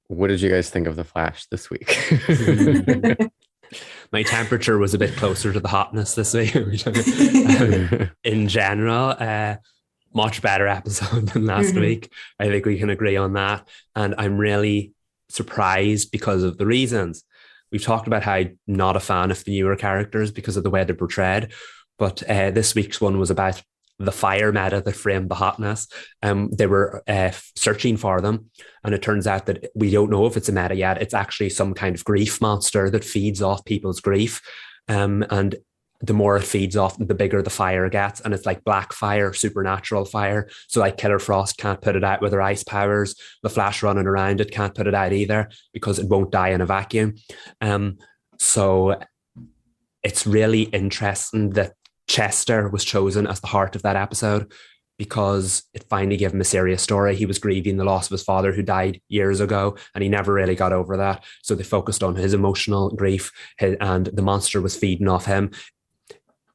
What did you guys think of the Flash this week? My temperature was a bit closer to the hotness this week. In general, much better episode than last Mhm. week. I think we can agree on that. And I'm really surprised because of the reasons. We've talked about how I'm not a fan of the newer characters because of the way they're portrayed. But this week's one was about the fire meta that framed the hotness. They were searching for them, and it turns out that we don't know if it's a meta yet. It's actually some kind of grief monster that feeds off people's grief. And the more it feeds off, the bigger the fire gets. And it's like black fire, supernatural fire. So like Killer Frost can't put it out with her ice powers. The Flash running around it can't put it out either because it won't die in a vacuum. So it's really interesting that Chester was chosen as the heart of that episode because it finally gave him a serious story. He was grieving the loss of his father who died years ago, and he never really got over that. So they focused on his emotional grief, and the monster was feeding off him.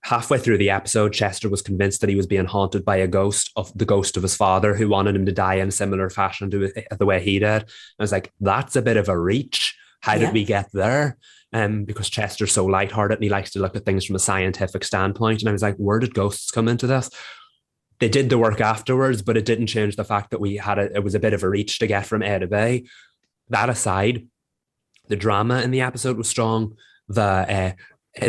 Halfway through the episode, Chester was convinced that he was being haunted by the ghost of his father, who wanted him to die in a similar fashion to the way he did. I was like, that's a bit of a reach. How did we get there? Because Chester's so lighthearted and he likes to look at things from a scientific standpoint. And I was like, where did ghosts come into this? They did the work afterwards, but it didn't change the fact that it was a bit of a reach to get from A to B. That aside, the drama in the episode was strong. The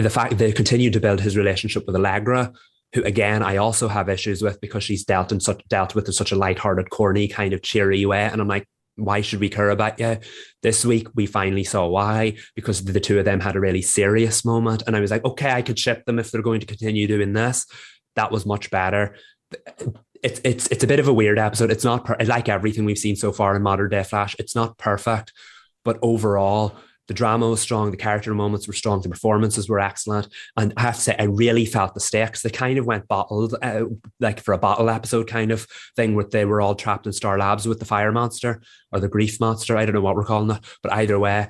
fact they continued to build his relationship with Allegra, who again I also have issues with because she's dealt with in such a lighthearted, corny, kind of cheery way. And I'm like, why should we care about you? This week we finally saw why, because the two of them had a really serious moment. And I was like, okay, I could ship them if they're going to continue doing this. That was much better. It's a bit of a weird episode. It's not like everything we've seen so far in modern day Flash. It's not perfect, but overall the drama was strong, the character moments were strong, the performances were excellent, and I have to say I really felt the stakes. They kind of went bottled, like for a bottle episode kind of thing, where they were all trapped in Star Labs with the fire monster or the grief monster. I don't know what we're calling it, but either way,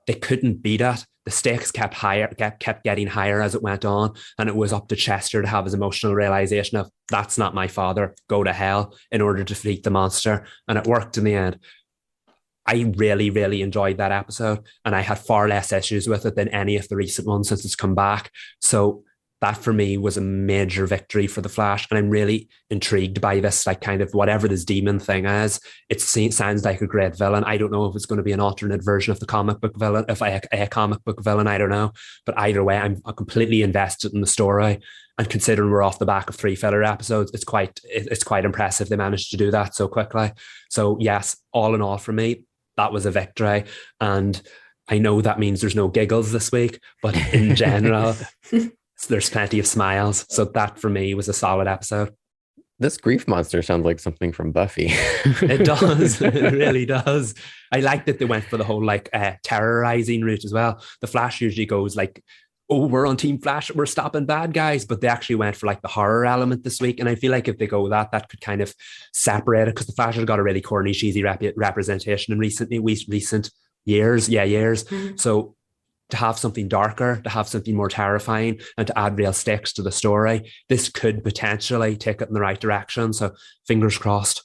they couldn't beat it. The stakes kept getting higher as it went on, and it was up to Chester to have his emotional realization of that's not my father, go to hell, in order to defeat the monster, and it worked in the end. I really, really enjoyed that episode, and I had far less issues with it than any of the recent ones since it's come back. So that for me was a major victory for the Flash, and I'm really intrigued by this, like kind of whatever this demon thing is. It sounds like a great villain. I don't know if it's going to be an alternate version of the comic book villain, if a comic book villain, I don't know. But either way, I'm completely invested in the story. And considering we're off the back of 3 filler episodes, it's quite impressive they managed to do that so quickly. So yes, all in all for me, that was a victory. And I know that means there's no giggles this week, but in general, there's plenty of smiles. So that for me was a solid episode. This grief monster sounds like something from Buffy. It does. It really does. I like that they went for the whole like terrorizing route as well. The Flash usually goes like, oh, we're on Team Flash, we're stopping bad guys. But they actually went for like the horror element this week. And I feel like if they go that could kind of separate it, because the Flash has got a really corny, cheesy representation in recent years. Yeah, years. Mm-hmm. So to have something darker, to have something more terrifying, and to add real stakes to the story, this could potentially take it in the right direction. So fingers crossed.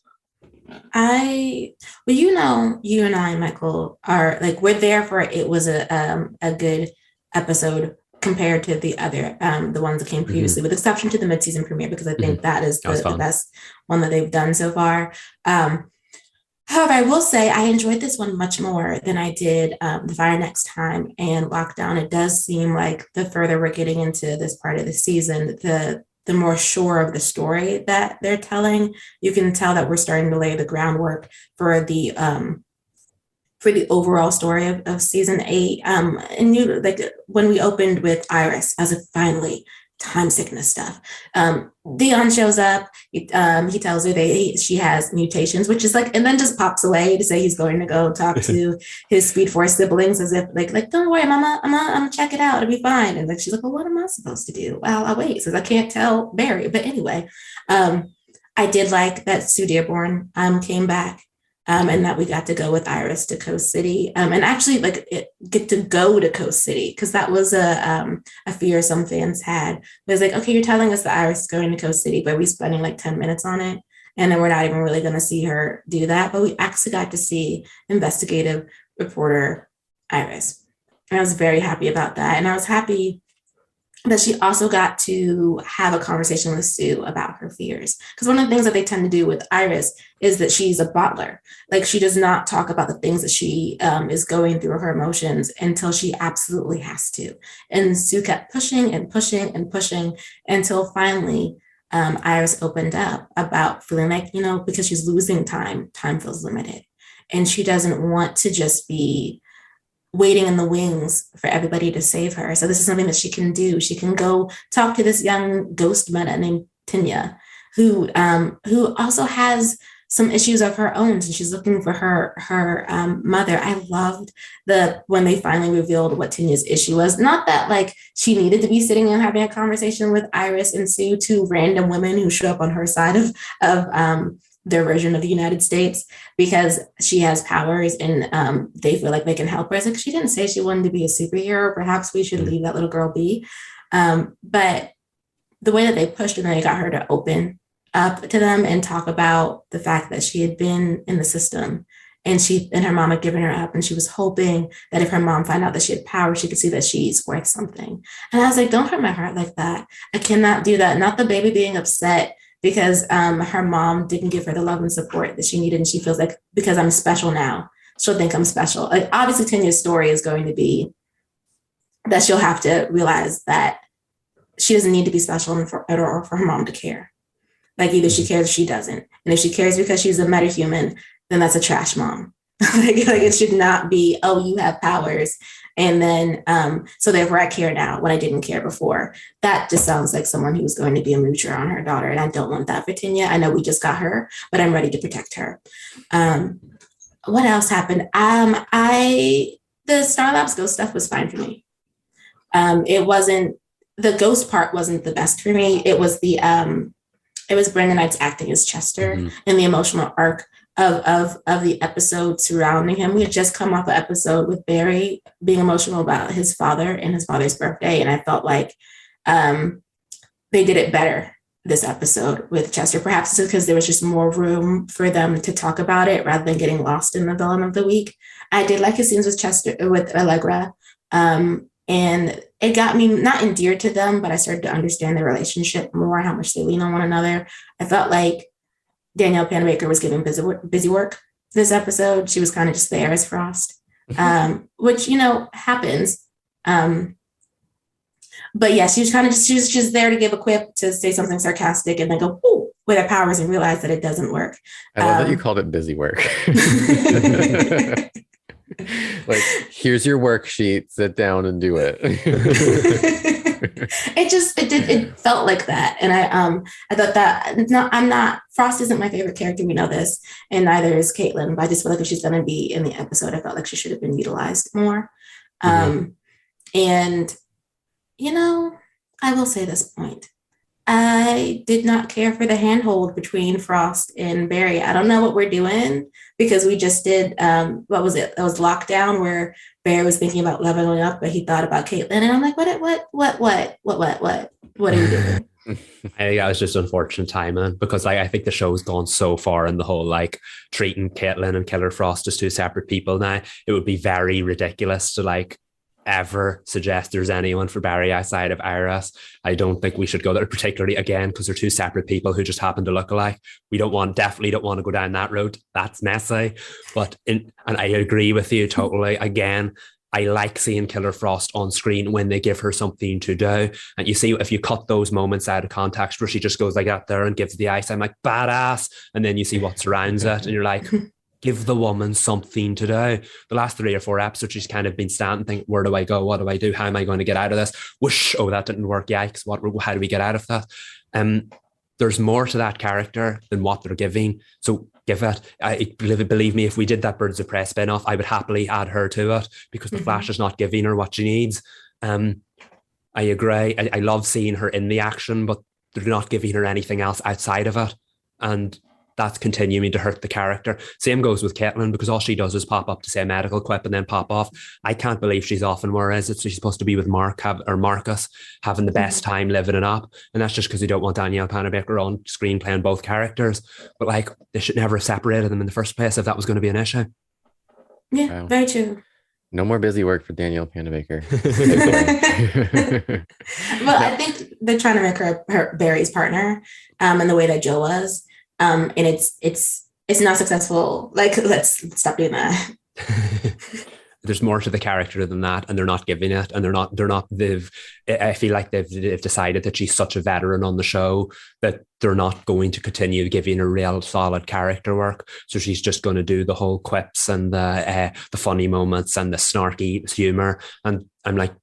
You and I, Michael, are like, we're there for it. It was a good episode compared to the other, the ones that came previously, with exception to the mid-season premiere, because I think that is the best one that they've done so far. However, I will say I enjoyed this one much more than I did The Fire Next Time and Lockdown. It does seem like the further we're getting into this part of the season, the more sure of the story that they're telling. You can tell that we're starting to lay the groundwork for the overall story of season 8. And you, like when we opened with Iris as a finally time sickness stuff, Dion shows up. He tells her she has mutations, which is like, and then just pops away to say he's going to go talk to his Speed Force siblings, as if like don't worry, Mama, I'm gonna check it out, it'll be fine. And like she's like, well, what am I supposed to do? Well, I'll wait, since I can't tell Barry. But anyway, I did like that Sue Dearborn came back. And that we got to go with Iris to Coast City, and actually get to go to Coast City, because that was a fear some fans had. It was like, okay, you're telling us that Iris is going to Coast City, but we're spending like 10 minutes on it. And then we're not even really going to see her do that. But we actually got to see investigative reporter Iris. And I was very happy about that. And I was happy that she also got to have a conversation with Sue about her fears. Because one of the things that they tend to do with Iris is that she's a bottler. Like, she does not talk about the things that she is going through, her emotions, until she absolutely has to. And Sue kept pushing and pushing and pushing until finally Iris opened up about feeling like, because she's losing time feels limited. And she doesn't want to just be waiting in the wings for everybody to save her. So this is something that she can do. She can go talk to this young ghost meta named Tinya, who also has some issues of her own. So she's looking for her mother. I loved when they finally revealed what Tinya's issue was. Not that like she needed to be sitting and having a conversation with Iris and Sue, two random women who show up on her side of their version of the United States, because she has powers and they feel like they can help her. It's like, she didn't say she wanted to be a superhero. Perhaps we should leave that little girl be. But the way that they pushed her, and they got her to open up to them and talk about the fact that she had been in the system and her mom had given her up, and she was hoping that if her mom found out that she had power, she could see that she's worth something. And I was like, don't hurt my heart like that. I cannot do that. Not the baby being upset because her mom didn't give her the love and support that she needed. And she feels like, because I'm special now, she'll think I'm special. Like, obviously Tanya's story is going to be that she'll have to realize that she doesn't need to be special in order for her mom to care. Like, either she cares or she doesn't. And if she cares because she's a metahuman, then that's a trash mom. like it should not be, oh, you have powers, and then so therefore I care now when I didn't care before. That just sounds like someone who's going to be a moocher on her daughter, and I don't want that for Tinya. I know we just got her, but I'm ready to protect her. What else happened? The Star Labs ghost stuff was fine for me. The ghost part wasn't the best for me. It was Brandon McKnight's acting as Chester, and the emotional arc of the episode surrounding him. We had just come off an episode with Barry being emotional about his father and his father's birthday, and I felt like they did it better this episode with Chester. Perhaps it's because there was just more room for them to talk about it rather than getting lost in the villain of the week. I did like his scenes with Allegra, and it got me not endeared to them, but I started to understand their relationship more, how much they lean on one another. I felt like Danielle Panabaker was giving busy work this episode. She was kind of just there as Frost, which, happens. But yeah, she was just there to give a quip, to say something sarcastic, and then go, ooh, with her powers, and realize that it doesn't work. I love that you called it busy work. Like, here's your worksheet, sit down and do it. It felt like that. And I thought that Frost isn't my favorite character. We know this, and neither is Caitlin, but I just feel like if she's going to be in the episode, I felt like she should have been utilized more. And, I will say this point. I did not care for the handhold between Frost and Barry. I don't know what we're doing, because we just did, what was it? That was Lockdown, where Barry was thinking about leveling up, but he thought about Caitlin. And I'm like, what are you doing? I think that was just unfortunate timing, because I think the show's gone so far in the whole treating Caitlin and Killer Frost as two separate people now. It would be very ridiculous to ever suggest there's anyone for Barry outside of Iris. I don't think we should go there, particularly again because they're two separate people who just happen to look alike. We definitely don't want to go down that road. That's messy. And I agree with you totally. Again, I like seeing Killer Frost on screen when they give her something to do. And you see, if you cut those moments out of context where she just goes out there and gives the ice, I'm like, badass. And then you see what surrounds it, and you're like, give the woman something to do. The last 3 or 4 episodes, she's kind of been standing thinking, where do I go? What do I do? How am I going to get out of this? Whoosh, oh, that didn't work. Yikes. How do we get out of that? There's more to that character than what they're giving. So give it. Believe me, if we did that Birds of Prey spin-off, I would happily add her to it, because the Flash is not giving her what she needs. I agree. I love seeing her in the action, but they're not giving her anything else outside of it. And that's continuing to hurt the character. Same goes with Caitlin, because all she does is pop up to say a medical quip and then pop off. I can't believe she's off, and whereas she's supposed to be with Marcus having the best time living it up. And that's just because they don't want Danielle Panabaker on screen playing both characters. But like, they should never have separated them in the first place if that was going to be an issue. Yeah, wow. Very true. No more busy work for Danielle Panabaker. Well, I think they're trying to make her Barry's partner, in the way that Joe was. And it's not successful. Like, let's stop doing that. There's more to the character than that, and they're not giving it, and I feel like they've decided that she's such a veteran on the show that they're not going to continue giving her real solid character work. So she's just going to do the whole quips and the funny moments and the snarky humor. And I'm like,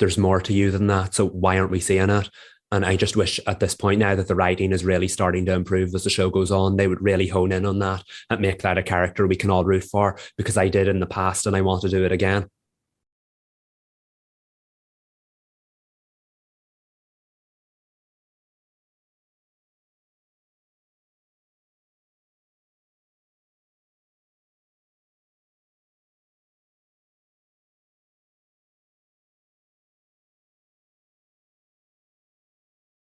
there's more to you than that. So why aren't we seeing it? And I just wish at this point, now that the writing is really starting to improve as the show goes on, they would really hone in on that and make that a character we can all root for, because I did in the past and I want to do it again.